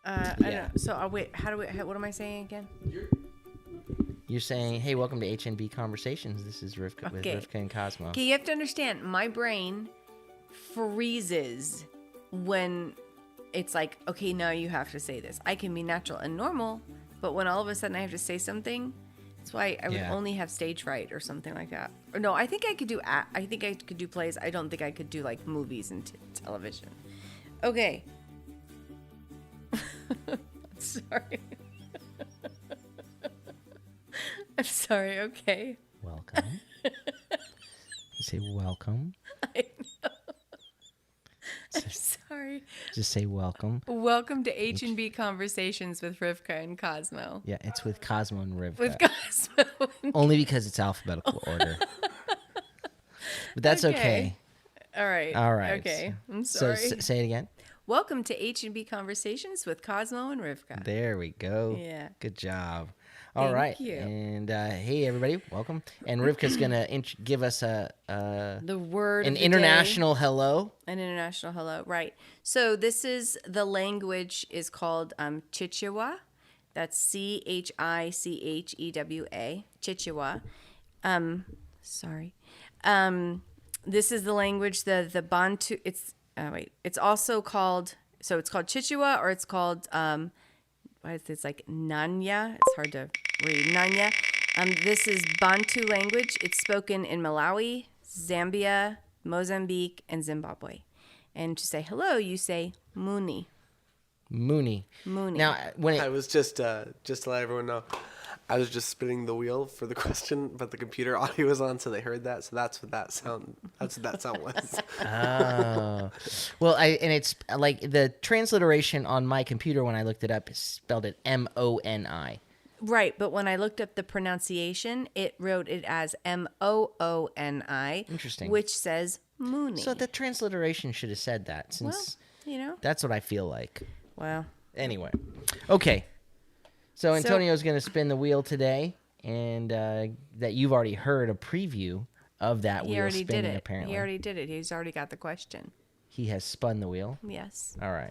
I don't know. So wait, what am I saying again? You're saying, hey, welcome to HNB Conversations. This is Rivka with Rivka and Cosmo. Okay, you have to understand, my brain freezes when it's like, okay, now you have to say this. I can be natural and normal, but when all of a sudden I have to say something, that's why I would only have stage fright or something like that. Or no, I think I could do plays. I don't think I could do like movies and television. Okay. Sorry. I'm sorry, okay. Welcome. You say welcome. I know. I'm sorry. Just say welcome. Welcome to HNB Conversations with Rivka and Cosmo. Yeah, it's with Cosmo and Rivka. With Cosmo. Only because it's alphabetical order. But that's okay. All right. Okay. I'm sorry. So say it again. Welcome to HNB Conversations with Cosmo and Rivka. There we go. Yeah. Good job. All right. Thank you. And hey, everybody, welcome. And Rivka's gonna give us an international hello. An international hello, right? So the language is called Chichewa. That's Chichewa. Chichewa. This is the language the Bantu. It's also called. So it's called Chichewa, or it's called it's like Nanya. It's hard to read. Nanya. This is Bantu language. It's spoken in Malawi, Zambia, Mozambique, and Zimbabwe. And to say hello, you say Muni. Mooney. Now, I was just to let everyone know, I was just spinning the wheel for the question, but the computer audio was on, so they heard that. So that's what that sound was. Oh, well, it's like the transliteration on my computer when I looked it up spelled it Moni. Right, but when I looked up the pronunciation, it wrote it as Mooni. Interesting. Which says Mooney. So the transliteration should have said that, since that's what I feel like. Well. Anyway, okay. So Antonio's going to spin the wheel today, and that you've already heard a preview of that wheel spinning, apparently. He already did it. He's already got the question. He has spun the wheel? Yes. All right.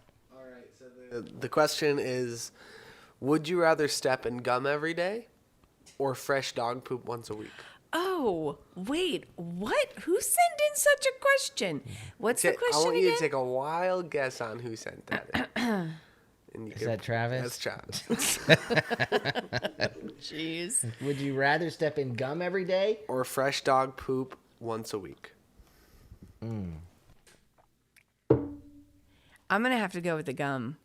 So the question is, would you rather step in gum every day or fresh dog poop once a week? Oh, wait. What? Who sent in such a question? What's the question again? I want you to take a wild guess on who sent that in. Is that Travis? That's Travis. Jeez. Would you rather step in gum every day? Or fresh dog poop once a week? I'm going to have to go with the gum.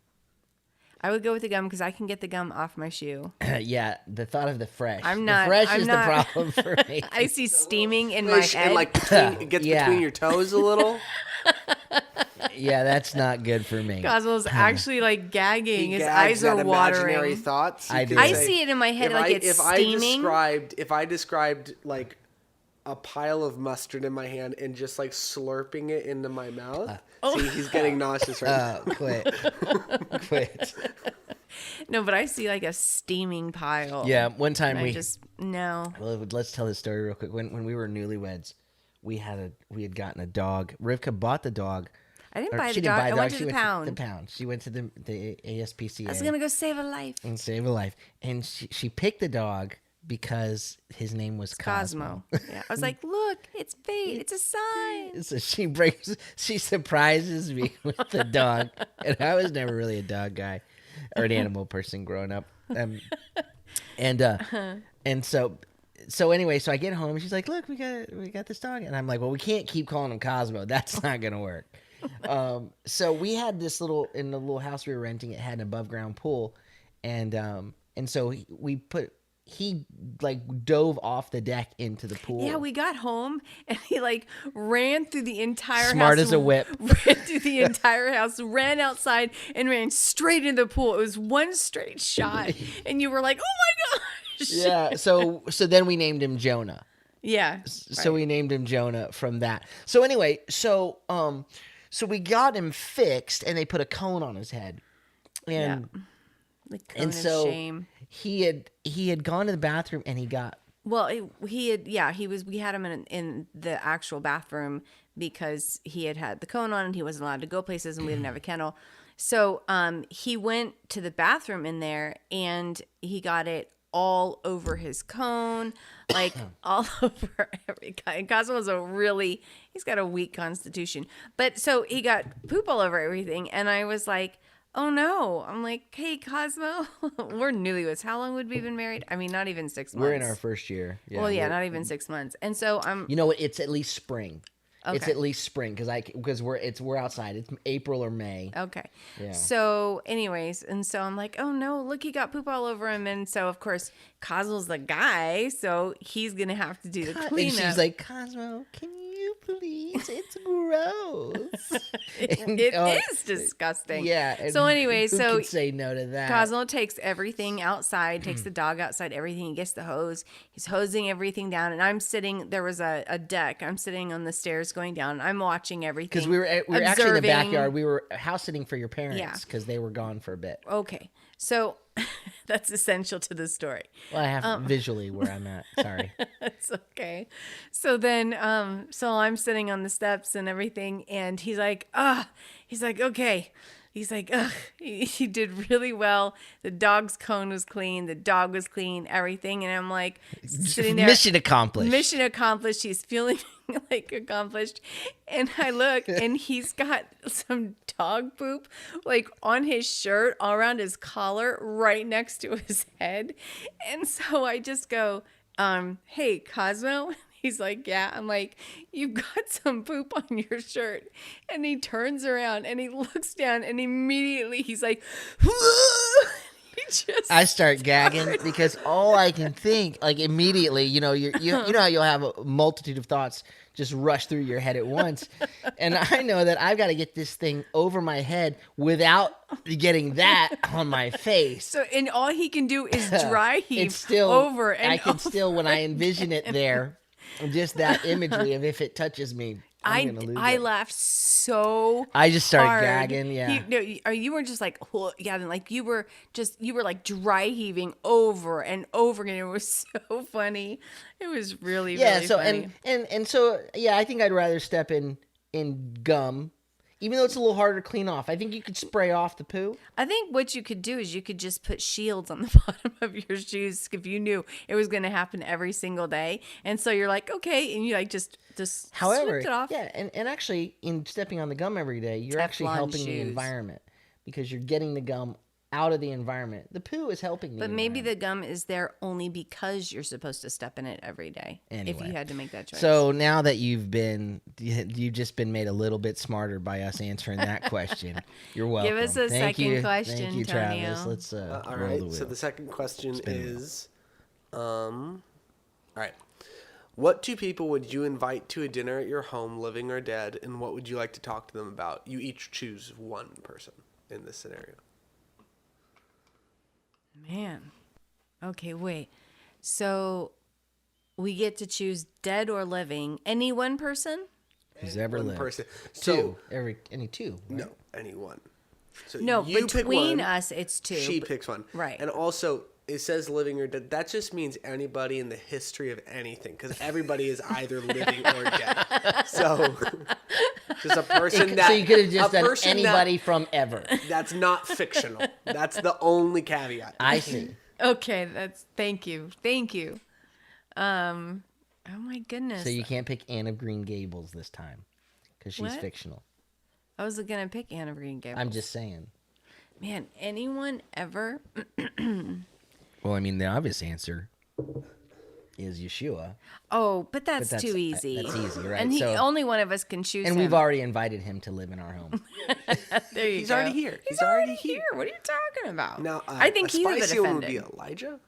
I would go with the gum because I can get the gum off my shoe. Yeah, the thought of the fresh. The fresh is the problem for me. I see steaming in my head. And like it gets between your toes a little. Yeah, that's not good for me. Cosmo's actually like gagging. His eyes are watering. Imaginary thoughts. I do. I see it in my head it's steaming. If I described like a pile of mustard in my hand and just like slurping it into my mouth. See, he's getting nauseous right now. Quit. No, but I see like a steaming pile. Yeah, one time no. Well, let's tell this story real quick. When we were newlyweds, we had gotten a dog. Rivka bought the dog. I didn't buy the dog. I went to the pound. The pound. She went to the ASPCA. I was gonna go save a life. And she picked the dog because his name was Cosmo. Yeah, I was like, look, it's fate. It's a sign. So she surprises me with the dog, and I was never really a dog guy or an animal person growing up. And so anyway, so I get home and she's like, look, we got this dog, and I'm like, well, we can't keep calling him Cosmo. That's not gonna work. So we had this in the little house we were renting. It had an above ground pool, and so he like dove off the deck into the pool. Yeah, we got home and he like ran through the entire house. Smart as a whip. Ran through the entire house, ran outside and ran straight into the pool. It was one straight shot. And you were like, oh my gosh. Yeah. So then we named him Jonah. Yeah. So we named him Jonah from that. So anyway, so we got him fixed and they put a cone on his head. And the cone of shame. He had gone to the bathroom and he got. Well, we had him in the actual bathroom because he had the cone on and he wasn't allowed to go places and we didn't have a kennel. So he went to the bathroom in there and he got it all over his cone, like all over every guy. Cosmo's he's got a weak constitution. But so he got poop all over everything. And I was like, oh no. I'm like, hey, Cosmo, we're newlyweds. How long would we been married? I mean, not even 6 months. We're in our first year. Well, yeah, not even 6 months. And so I'm. You know what? It's at least spring. It's Okay. at least spring because we're outside. It's April or May. Okay. Yeah. So, anyways, and so I'm like, oh no, look, he got poop all over him. And so, of course, Cosmo's the guy, so he's gonna have to do the cleanup. And she's like, Cosmo, can you please? It's gross. It is disgusting. Yeah. and So anyway, who so could say no to that? Cosmo takes everything outside, takes the dog outside, everything. He gets the hose. He's hosing everything down. And I'm sitting, there was a deck. I'm sitting on the stairs going down. I'm watching everything. Because we were actually in the observing. backyard. We were house sitting for your Yeah. parents because they were gone for a bit. Okay. So that's essential to the story. Well, I have visually where I'm at. Sorry. It's okay. So then, so I'm sitting on the steps and everything, and he's like, okay. He's like, ugh, he did really well. The dog's cone was clean. The dog was clean, everything. And I'm like sitting there. Mission accomplished. Mission accomplished. He's feeling like accomplished. And I look and he's got some dog poop like on his shirt, all around his collar, right next to his head. And so I just go, hey, Cosmo. He's like, yeah. I'm like, you've got some poop on your shirt. And he turns around and he looks down and immediately he's like, I start gagging because all I can think, like immediately, you know how you'll have a multitude of thoughts just rush through your head at once. And I know that I've got to get this thing over my head without getting that on my face. So, and all he can do is dry heave It's still over and I can over. still, when I envision it there, just that imagery of if it touches me, I'm gonna lose I it. laughed so I just started hard. gagging. Yeah. You were just like, yeah, then like you were like dry heaving over and over again. It was so funny. It was really, really So funny. and so yeah, I think I'd rather step in gum, even though it's a little harder to clean off. I think you could spray off the poo. I think what you could do is you could just put shields on the bottom of your shoes if you knew it was going to happen every single day. And so you're like, okay, and you like just However, sweep it off. yeah, and actually, in stepping on the gum every day, you're actually Teflon helping the shoes. environment because you're getting the gum out of the environment. The poo is helping the But maybe environment. the gum is there only because you're supposed to step in it every day. If Anyway. you had to make that choice. So now that you've just been made a little bit smarter by us answering that question. You're welcome. Give us a Thank second you. question, Thank you, Tonio. Travis. Let's All roll right. the wheel. So the second question Spin the wheel. is, all right. What two people would you invite to a dinner at your home, living or dead, and what would you like to talk to them about? You each choose one person in this scenario. Man. Okay, wait. So we get to choose dead or living. Any one person? Who's ever One lived? person. Two. So Any two. Right? no, anyone. So No, you pick between one, us, it's two. She picks one. Right. And also, it says living or dead. That just means anybody in the history of anything, because everybody is either living or dead. So, just a person that. So you could have just a done person anybody from ever. that's not fictional. That's the only caveat. I see. Okay, thank you. Oh my goodness. So you can't pick Anne of Green Gables this time because she's What? fictional. I was gonna pick Anne of Green Gables. I'm just saying. Man, anyone ever? Well, I mean, the obvious answer is Yeshua. Oh, but that's, But too easy. That's easy, right? And So- only one of us can choose And him. we've already invited him to live in our home. There you He's go. already here. He's already here. What are you talking about? Now, I think a he's a spicy bit one would be offended. Elijah.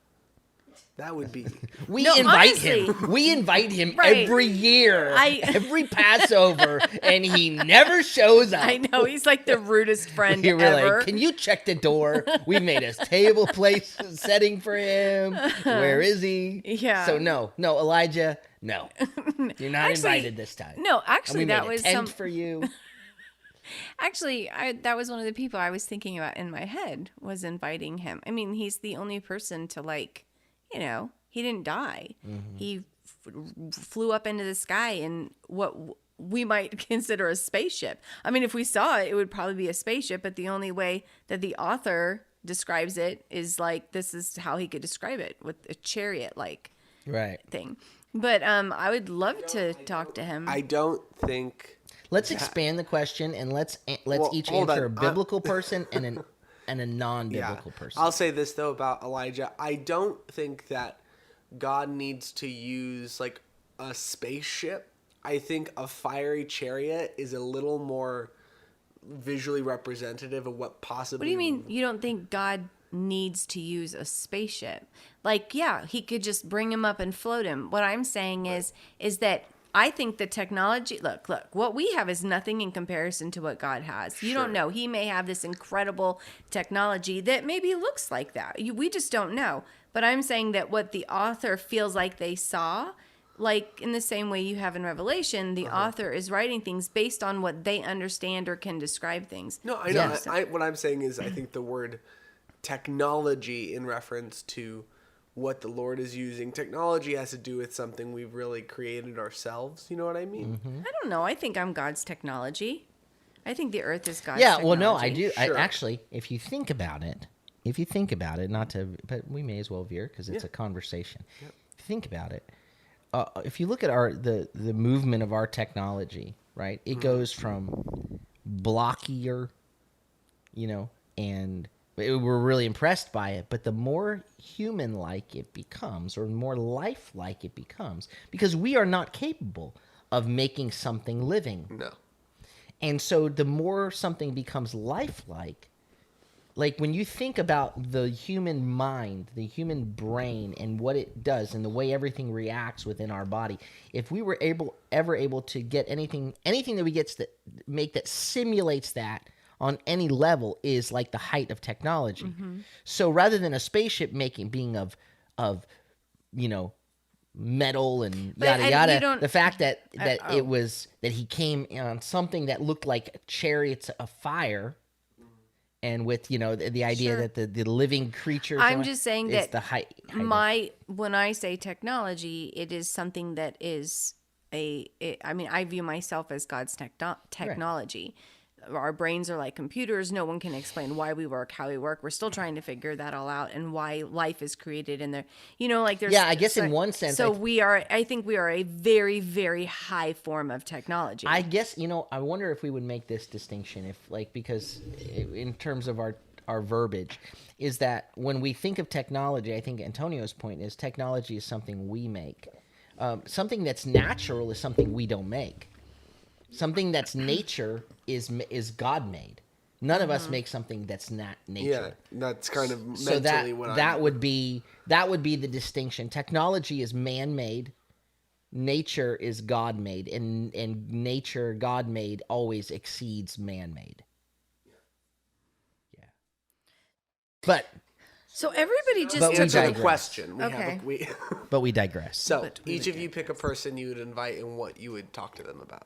That would be. We No, invite honestly. him. We invite him Right. every year, I- every Passover, and he never shows up. I know he's like the rudest friend We're ever. like, can you check the door? We made a table place setting for him. Where is he? Yeah. So no, Elijah, no. You're not Actually, invited this time. No, And actually, we that made a was tent some. for you. Actually, that was one of the people I was thinking about in my head was inviting him. I mean, he's the only person to he didn't die. Mm-hmm. He flew up into the sky, and we might consider a spaceship. I mean, if we saw it, it would probably be a spaceship, but the only way that the author describes it is like, this is how he could describe it, with a chariot like Right. thing. But I would love to talk to him. I don't think. Let's expand the question and let's Well, each hold answer on. a biblical person and a non-biblical person. I'll say this though about Elijah. I don't think that God needs to use like a spaceship. I think a fiery chariot is a little more visually representative of what possibly. What do you mean you don't think God needs to use a spaceship? Like, yeah, he could just bring him up and float him. What I'm saying is that I think the technology, look, what we have is nothing in comparison to what God has. You don't know. He may have this incredible technology that maybe looks like that. We just don't know. But I'm saying that what the author feels like they saw, like in the same way you have in Revelation, the author is writing things based on what they understand or can describe things. No, I know. What I'm saying is I think the word technology in reference to what the Lord is using. Technology has to do with something we've really created ourselves. You know what I mean? Mm-hmm. I don't know. I think I'm God's technology. I think the earth is God's Yeah, technology. well, no, I do. Sure. I actually, if you think about it, not to, but we may as well veer because it's a conversation. If you think about it, if you look at the movement of our technology, right? It goes from blockier, and we're really impressed by it. But the more human-like it becomes, or more life-like it becomes, because we are not capable of making something living. No. And so the more something becomes lifelike, like when you think about the human mind, the human brain, and what it does, and the way everything reacts within our body, if we were ever able to get anything that we get to make that simulates that on any level, is like the height of technology. Mm-hmm. So rather than a spaceship being of metal and yada yada, the fact that it was that he came on something that looked like chariots of fire. And with, the idea that the living creatures. I'm just saying that the height when I say technology, it is something that is I view myself as God's technology. Right. Our brains are like computers. No one can explain why we work, how we work. We're still trying to figure that all out, and why life is created in there. There's. Yeah, I guess in one sense. So I think we are a very, very high form of technology. I guess, I wonder if we would make this distinction because in terms of our verbiage, is that when we think of technology, I think Antonio's point is technology is something we make. Something that's natural is something we don't make. Something that's nature is God made. None of us make something that's not nature. Yeah, that's kind of mentally so that would be the distinction. Technology is man made. Nature is God made, and nature God made always exceeds man made. Yeah. But so everybody just answer the question. But we digress. So each of you pick a person you would invite and what you would talk to them about.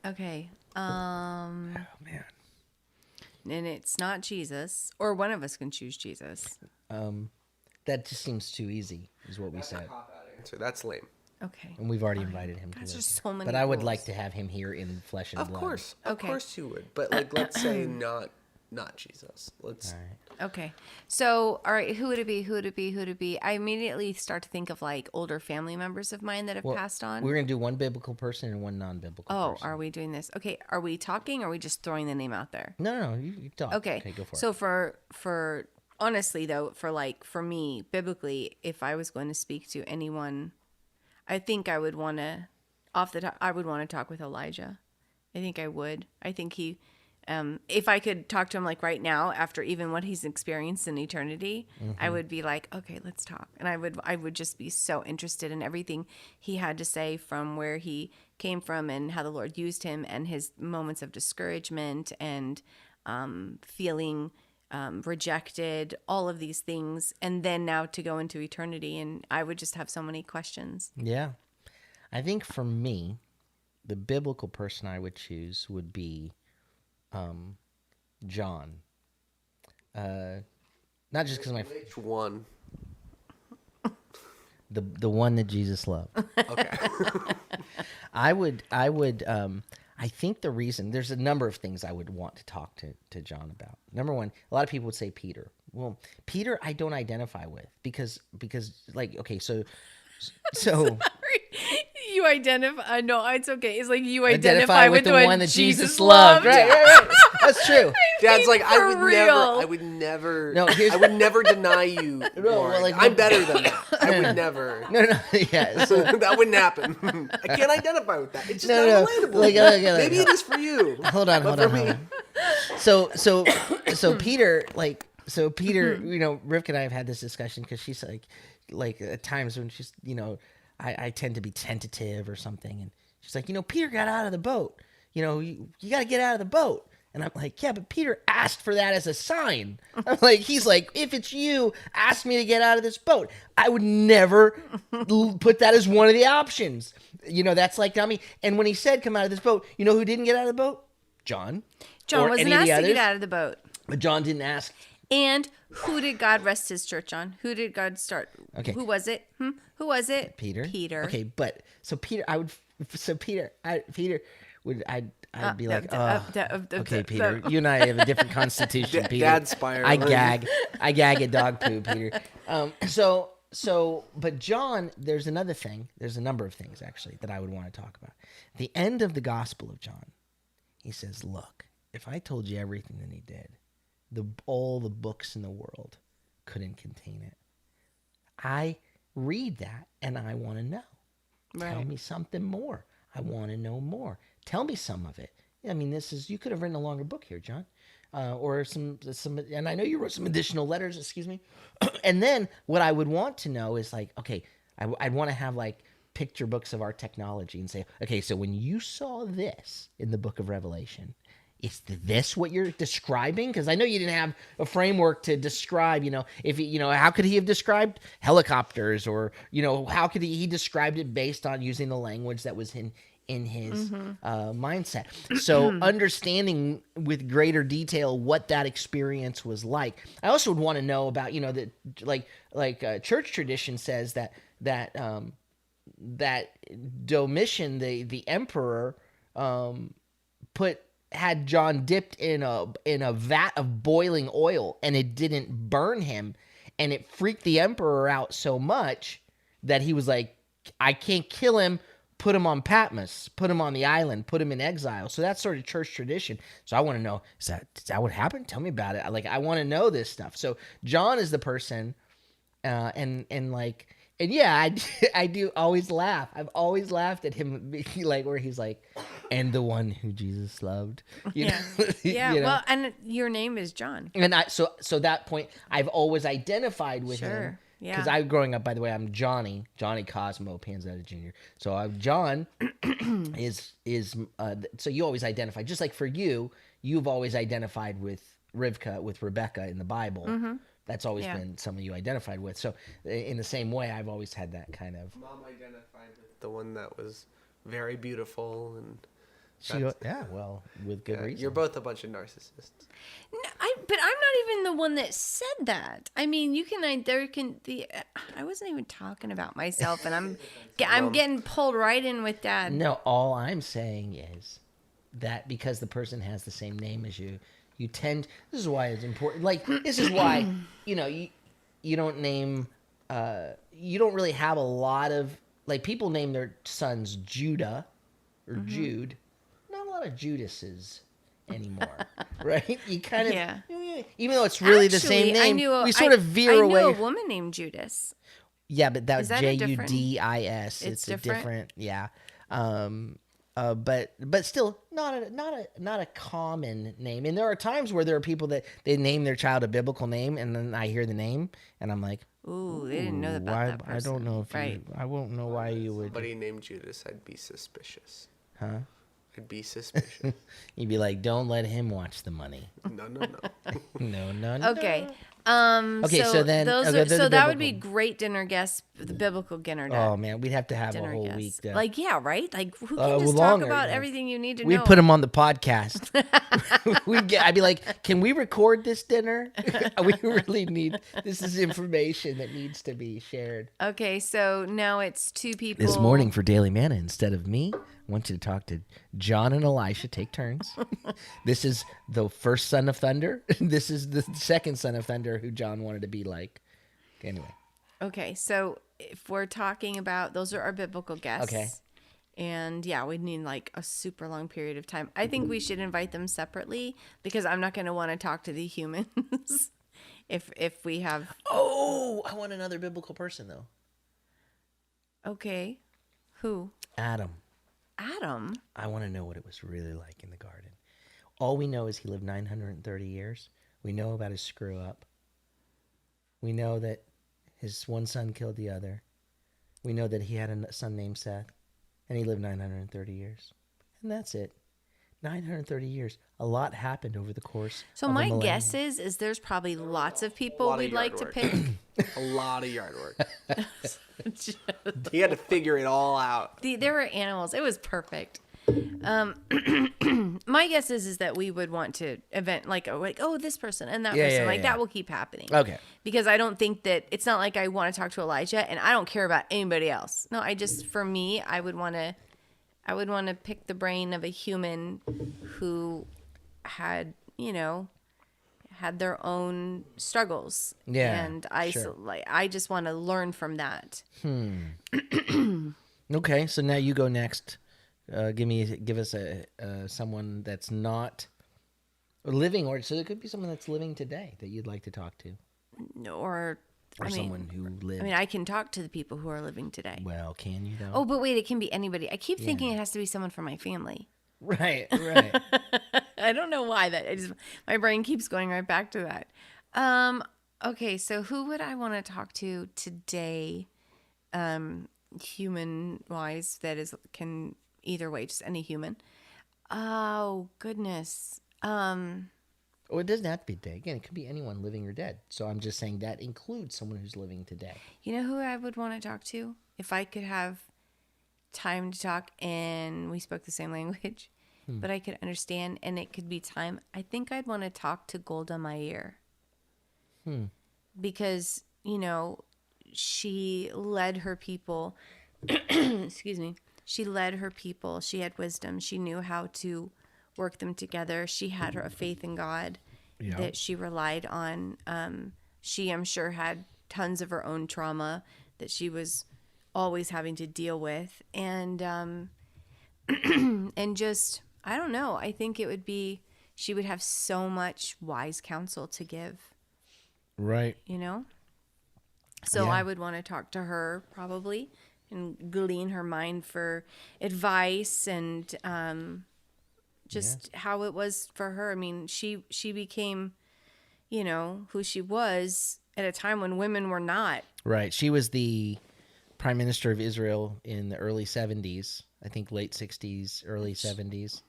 Okay. Oh man. And it's not Jesus, or one of us can choose Jesus. That just seems too easy, is what we said. So that's lame. Okay. And we've already invited him to There's this. just so many But I would rules. like to have him here in flesh and blood. Of course you would. But let's say not Jesus. Let's. All right. Okay. So, all right, who would it be? I immediately start to think of like older family members of mine that have passed on. We're going to do one biblical person and one non-biblical person. Are we doing this? Okay. Are we talking, or are we just throwing the name out there? No, you talk. Okay. Go for it. So for honestly though, for me, biblically, if I was going to speak to anyone, I think I would want to, I would want to talk with Elijah. I think I would. I think he, if I could talk to him like right now, after even what he's experienced in eternity, I would be like, okay, let's talk. And I would just be so interested in everything he had to say, from where he came from and how the Lord used him, and his moments of discouragement and feeling rejected, all of these things, and then now to go into eternity. And I would just have so many questions. Yeah. I think for me, the biblical person I would choose would be John. Not just because Which one? The one that Jesus loved. Okay. I think the reason, there's a number of things I would want to talk to John about. Number one, a lot of people would say Peter. Well, Peter I don't identify with because like, okay, so Sorry. You identify. No, it's okay. It's like you identify with the one that Jesus loved. loved. Right. That's true. Dad's like, I For would real. never, No, I would never deny you. No, Warren. well, like, I'm no. better than that. I would never. No, yeah. So, That wouldn't happen. I can't identify with that. It's just No, not no. relatable. Like, Maybe it is for you. hold on. for me- So Peter, Rivka and I have had this discussion because she's like at times when she's, I tend to be tentative or something, and she's like, Peter got out of the boat. You got to get out of the boat. And I'm like, yeah, but Peter asked for that as a sign. I'm like, he's like, if it's you, ask me to get out of this boat. I would never put that as one of the options. That's like, I mean, and when he said come out of this boat, who didn't get out of the boat? John. John Or wasn't any of asked the to get others. out of the boat. But John didn't ask. And who did God rest his church on? Who did God start? Okay. Who was it? Who was it? Peter. Peter. Okay, but so Peter, I'd be like, okay, Peter, you and I have a different constitution, Peter. Dad spire. I gag at dog poo, Peter. But John, there's another thing. There's a number of things actually that I would want to talk about. At the end of the Gospel of John, he says, "Look, if I told you everything that he did, all the books in the world couldn't contain it." I read that and I want to know. Right. Tell me something more. I want to know more. Tell me some of it. I mean, you could have written a longer book here, John, or some, and I know you wrote some additional letters. Excuse me. And then what I would want to know is like, okay, I'd want to have like picture books of our technology and say, okay, so when you saw this in the book of Revelation, is this what you're describing? Because I know you didn't have a framework to describe, how could he have described helicopters, or, how could he described it based on using the language that was in his mindset. So understanding with greater detail what that experience was like. I also would want to know about, that church tradition says that Domitian, the emperor, had John dipped in a vat of boiling oil, and it didn't burn him, and it freaked the emperor out so much that he was like, I can't kill him. Put him on Patmos, put him on the island, put him in exile. So that's sort of church tradition. So I want to know, is that what happened? Tell me about it. Like, I want to know this stuff. So John is the person, and yeah, I do always laugh. I've always laughed at him, like where he's like, and the one who Jesus loved. Yeah. Yeah. Well, and your name is John. And so that point, I've always identified with him. Sure. Yeah. Because growing up, by the way, I'm Johnny Cosmo Panzetta Jr. So John is so you always identify, just like for you've always identified with Rebecca in the Bible. Mm-hmm. That's always been someone you identified with. So in the same way, I've always had that kind of. Mom identified with the one that was very beautiful and. With good reason. You're both a bunch of narcissists. No, but I'm not even the one that said that. I mean, I wasn't even talking about myself, and I'm getting pulled right in with Dad. No, all I'm saying is that because the person has the same name as you, this is why it's important. Like, this is why, you don't name, you don't really have a lot of, like, people name their sons Judah or Jude. Not a lot of Judases anymore, right? You kind of, even though it's really the same name, we sort of veer away. I knew a woman named Judas. Yeah, but that was Judis. It's a different, yeah. But still not a common name. And there are times where there are people that they name their child a biblical name, and then I hear the name and I'm like, ooh, they didn't know about that person. I don't know if I won't know why you would. Somebody named Judas, I'd be suspicious. Huh? I'd be suspicious. You'd be like, don't let him watch the money. No. No. Okay. Okay, so then- those okay, are, they're so the that would be biblical. great dinner guests, the biblical dinner. Oh man, we'd have to have a dinner whole guests. week. To, Like, yeah, right? Like, who can well, just talk longer, about yeah. everything you need to We'd know? put them on the podcast. I'd be like, can we record this dinner? We really need, this is information that needs to be shared. Okay, so now it's two people. This morning for Daily Manna, instead of me, I want you to talk to John and Elisha. Take turns. This is the first son of thunder. This is the second son of thunder who John wanted to be like. Anyway. Okay, so if we're talking about, those are our biblical guests. Okay. And yeah, we'd need like a super long period of time. I think we should invite them separately because I'm not going to want to talk to the humans if we have. Oh, I want another biblical person, though. Okay. Who? Adam. Adam? I want to know what it was really like in the garden. All we know is he lived 930 years. We know about his screw up. We know that his one son killed the other. We know that he had a son named Seth, and he lived 930 years. And that's it. 930 years. A lot happened over the course So of a my millennium. guess is there's probably lots of people lot of we'd yard like to work. pick. A lot of yard work. He had to figure it all out. There were animals. It was perfect. My guess is that we would want to event like oh, this person and that Yeah, person. yeah, Like yeah. that will keep happening. Okay. Because I don't think that it's not like I want to talk to Elijah and I don't care about anybody else. No, I just, for me, I would want to pick the brain of a human who had, had their own struggles. Yeah, And sure. I just want to learn from that. Okay, so now you go next. Give us a someone that's not living, or so it could be someone that's living today that you'd like to talk to, Or someone who lived. I mean, I can talk to the people who are living today. Well, can you though? Oh, but wait, it can be anybody. I keep thinking it has to be someone from my family. right. I don't know why my brain keeps going right back to that. Okay, so who would I want to talk to today, human wise, can either way, just any human. Oh, goodness. Oh, it doesn't have to be today. Again, it could be anyone living or dead. So I'm just saying that includes someone who's living today. You know who I would want to talk to? If I could have time to talk and we spoke the same language, but I could understand and it could be time, I think I'd want to talk to Golda Meir. Because, she led her people. Excuse me. She led her people. She had wisdom. She knew how to work them together. She had a faith in God that she relied on. She, I'm sure, had tons of her own trauma that she was always having to deal with. And and just, I don't know. I think it would be, she would have so much wise counsel to give, Right. So Yeah. I would want to talk to her probably and glean her mind for advice and just how it was for her. I mean, she became, who she was at a time when women were not. Right. She was the prime minister of Israel in the early 70s. I think late 60s, early 70s.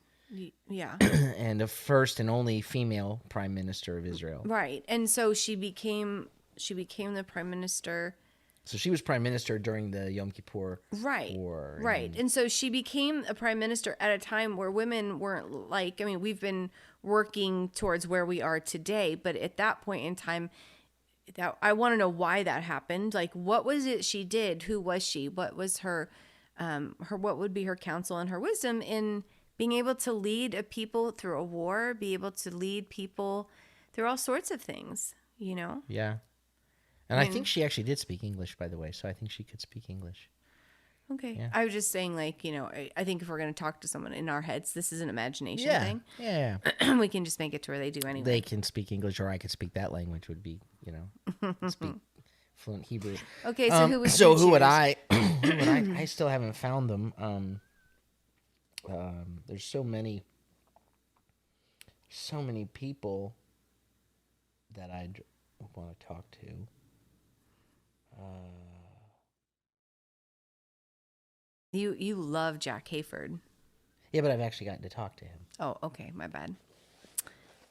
Yeah. And the first and only female prime minister of Israel. Right. And so she became the prime minister. So she was prime minister during the Yom Kippur War. Right. And so she became a prime minister at a time where women weren't we've been working towards where we are today, but at that point in time, that I want to know why that happened. Like, what was it she did? Who was she? What was her what would be her counsel and her wisdom in being able to lead a people through a war, be able to lead people through all sorts of things, Yeah. And I think she actually did speak English, by the way, so I think she could speak English. Okay. Yeah. I was just saying, I think if we're going to talk to someone in our heads, this is an imagination Yeah. thing. Yeah. We can just make it to where they do anyway. They can speak English, or I could speak that language, would be, speak fluent Hebrew. Okay, so who would So you who would choose? I? I still haven't found them. There's so many people that I'd want to talk to. You love Jack Hayford. Yeah, but I've actually gotten to talk to him. Oh, okay, my bad.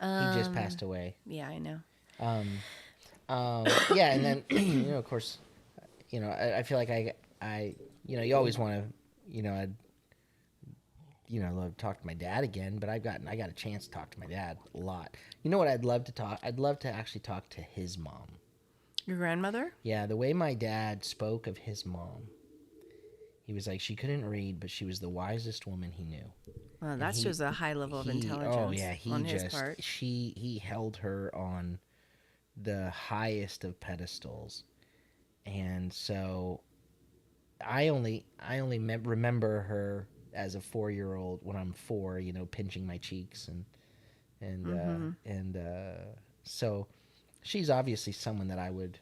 He just passed away. Yeah, I know. Yeah, and then of course, I feel like I you always want to, I'd love to talk to my dad again, but I got a chance to talk to my dad a lot. You know what I'd love to talk? I'd love to actually talk to his mom. Your grandmother? Yeah, the way my dad spoke of his mom, he was like, she couldn't read, but she was the wisest woman he knew. Well, that shows a high level of intelligence. Oh yeah, on his part. He held her on the highest of pedestals, and so I only remember her as a 4-year-old when I'm 4, pinching my cheeks and so she's obviously someone that I would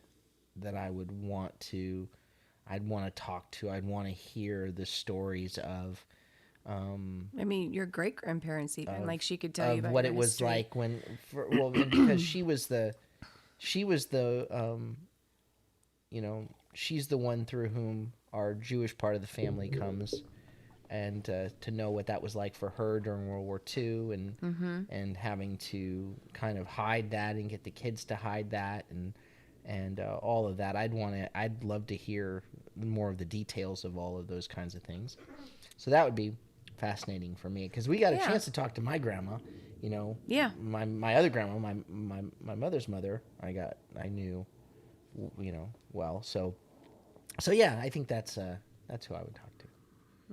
want to talk to. I'd want to hear the stories of. I mean, your great grandparents even like she could tell you about what your it was history. like because she's the one through whom our Jewish part of the family comes, and to know what that was like for her during World War II, and having to kind of hide that and get the kids to hide that and all of that. I'd love to hear more of the details of all of those kinds of things. So that would be fascinating for me because we got a chance to talk to my grandma. My other grandma, my mother's mother, I knew, well. So yeah, I think that's who I would talk to.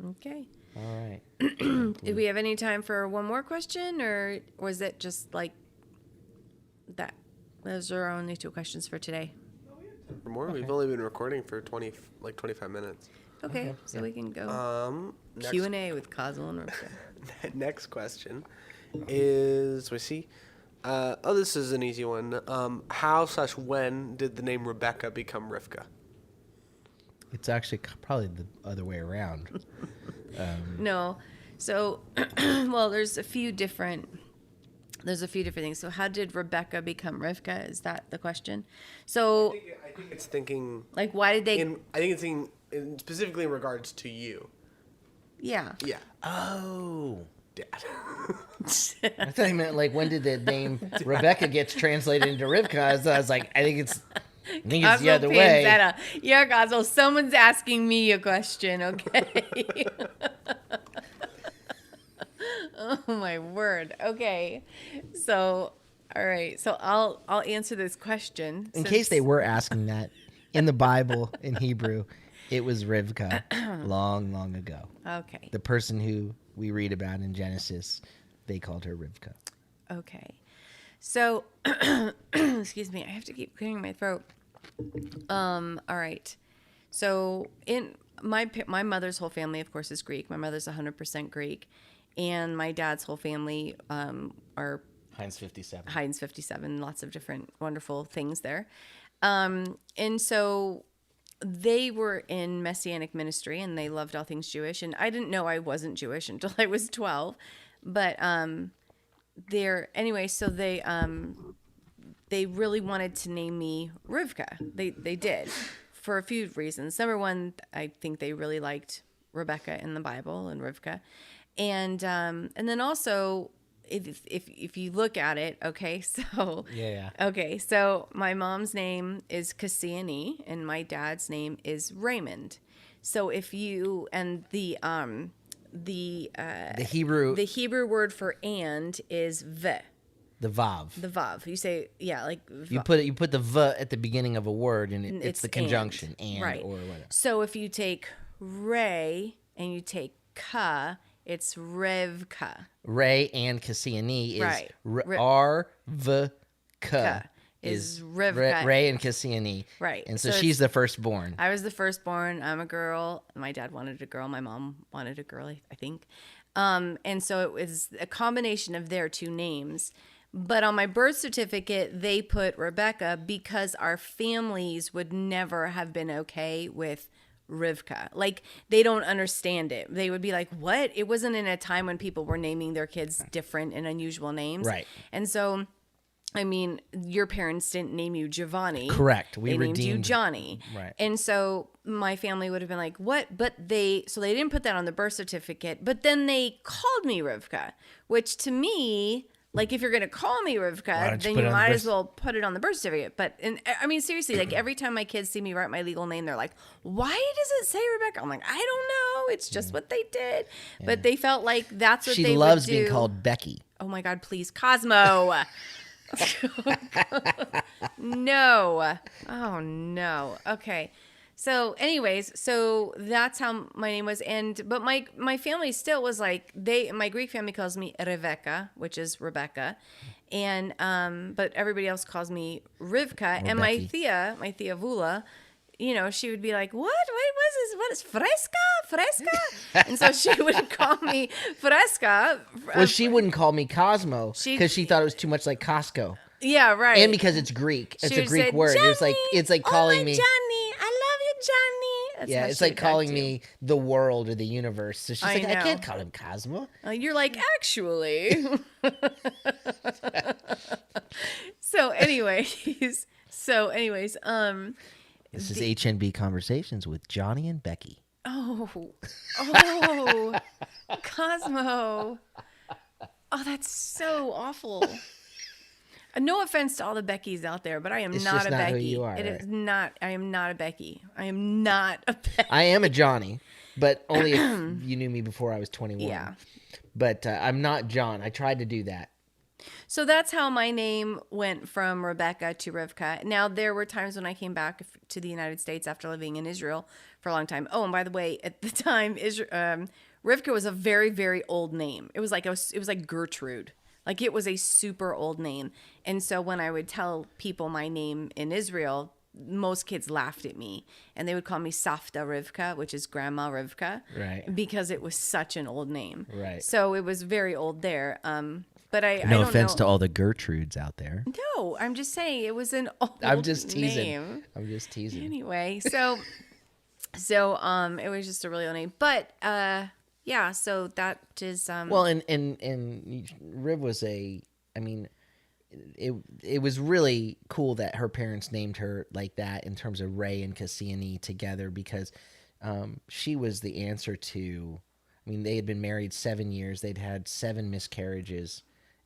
Okay. All right. Did we have any time for one more question, or was it just like that? Those are our only 2 questions for today. For more, we've only been recording for 25 minutes. Okay, so we can go Q&A with Kazel and Rebecca. Next question is, this is an easy one. How/when did the name Rebecca become Rivka? It's actually probably the other way around. No. So, well, there's a few different things. So how did Rebecca become Rivka? Is that the question? So I think it's thinking... Like, why did they... I think it's thinking specifically in regards to you. Yeah. Yeah. Oh. Dad. I thought you meant, like, when did the name Rebecca gets translated into Rivka? I was like, I think it's the other way. Yeah, Kazel, someone's asking me a question, okay? Oh, my word. Okay. So, all right. So I'll answer this question. In case they were asking that, in the Bible, in Hebrew, it was Rivka long, long ago. Okay. The person who we read about in Genesis, they called her Rivka. Okay. So, excuse me. I have to keep clearing my throat. All right. So in my mother's whole family, of course, is Greek. My mother's 100% Greek. And my dad's whole family are Heinz 57. Heinz 57, lots of different wonderful things there. And so they were in Messianic ministry and they loved all things Jewish. And I didn't know I wasn't Jewish until I was 12. But so they really wanted to name me Rivka. They did for a few reasons. Number one, I think they really liked Rebecca in the Bible and Rivka. And then also, if you look at it, okay, so Yeah. okay, so my mom's name is Cassiani and my dad's name is Raymond. So if you the Hebrew word for and is v. The vav. The vav. You say like You put the v at the beginning of a word, and it's the conjunction and right. or whatever. So if you take Ray and you take ka, it's Revka. Ray and Cassiani is Right. R-V-K is Rivka. Ray and Cassiani. Right. And so So she's the firstborn. I was the firstborn. I'm a girl. My dad wanted a girl. My mom wanted a girl, I think. And so it was a combination of their 2 names. But on my birth certificate, they put Rebecca because our families would never have been okay with Rivka. Like, they don't understand it. They would be like, what? It wasn't in a time when people were naming their kids different and unusual names. Right. And so, I mean, your parents didn't name you Giovanni. Correct. They named you Johnny. Right. And so my family would have been like, what? But they didn't put that on the birth certificate, but then they called me Rivka, which to me Like, if you're going to call me Why Rivka, don't you then put you it on the might birth- as well put it on the birth certificate. But, I mean, seriously, like, every time my kids see me write my legal name, they're like, why does it say Rebecca? I'm like, I don't know. It's just what they did. But they felt like that's what She they loves would do. being called Becky. Oh, my God, please. Cosmo. No. Oh, no. Okay. So, anyways, so that's how my name was, but my family still was like my Greek family calls me Rebecca, which is Rebecca, and but everybody else calls me Rivka, and my Becky. Thea Vula, she would be like, what was this? What is Fresca? And so she would call me Fresca. Well, she wouldn't call me Cosmo She- because she thought it was too much like Costco, Yeah, right. and because it's Greek. It's She a would Greek say, word. It's like "Johnny, calling oh my me. Johnny, I love you, Johnny. That's Yeah, how it's she like would talk calling to me the world or the universe. So she's I like, I know. can't call him Cosmo. You're like, actually. So anyways, This is HNB Conversations with Johnny and Becky. oh, Cosmo. Oh, that's so awful. No offense to all the Beckys out there, but I am It's not just a not who Becky. you are, It right? is not. I am not a Becky. I am not a Becky. I am a Johnny, but only if you knew me before I was 21. Yeah. But I'm not John. I tried to do that. So that's how my name went from Rebecca to Rivka. Now, there were times when I came back to the United States after living in Israel for a long time. Oh, and by the way, at the time, Rivka was a very, very old name. It was like Gertrude. Like, it was a super old name. And so when I would tell people my name in Israel, most kids laughed at me, and they would call me Safta Rivka, which is Grandma Rivka, Right. because it was such an old name. Right. So it was very old there. But I No don't offense know. to all the Gertrudes out there. No, I'm just saying it was an old I'm just teasing. name. I'm just teasing. Anyway, so it was just a really old name. But yeah, so that is Well, and Riv was I mean, it was really cool that her parents named her like that in terms of Ray and Cassiani together, because she was the answer to, I mean, they had been married 7 years. They'd had 7 miscarriages.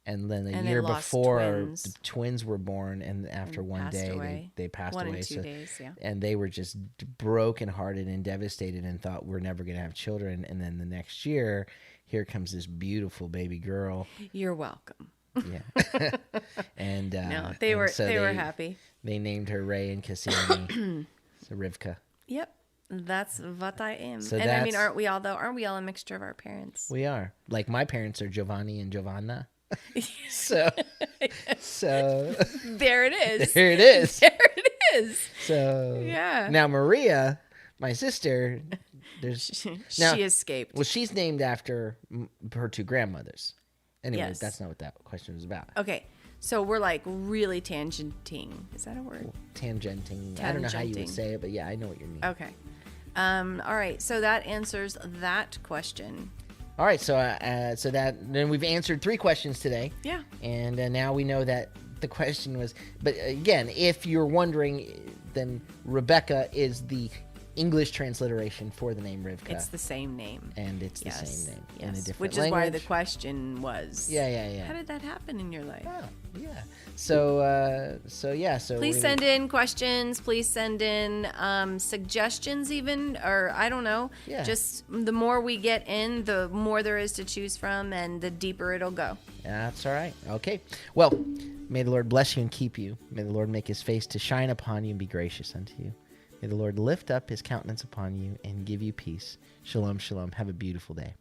And then And the they year lost before, twins. the twins were born, and after And one passed day, away. they passed 1 away. and 2 days, yeah. And they were just brokenhearted and devastated and thought, we're never going to have children. And then the next year, here comes this beautiful baby girl. You're welcome. Yeah. And No, they and were so they were happy. They named her Ray and Cassiani. So Rivka. Yep. That's what I am. So and I mean, that's- aren't we all though? Aren't we all a mixture of our parents? We are. Like, my parents are Giovanni and Giovanna. So There it is. here it is. There it is. So Yeah. now Maria, my sister, there's now, She escaped. well, she's named after her 2 grandmothers. Anyway, Yes. that's not what that question was about. Okay. So we're like really tangenting. Is that a word? Tangenting. I don't know how you would Tangenting. say it, but yeah, I know what you mean. Okay. All right. So that answers that question. All right, so then we've answered 3 questions today. Yeah. And now we know that the question was, but again, if you're wondering, then Rebecca is the English transliteration for the name Rivka. It's the same name. And it's the Yes. same name in a Yes. different Which language. is why the question was. Yeah. How did that happen in your life? Oh, yeah. So yeah. So Please send in questions. Please send in suggestions, even, or I don't know. Yeah. Just the more we get in, the more there is to choose from, and the deeper it'll go. That's all right. Okay. Well, may the Lord bless you and keep you. May the Lord make his face to shine upon you and be gracious unto you. May the Lord lift up his countenance upon you and give you peace. Shalom, shalom. Have a beautiful day.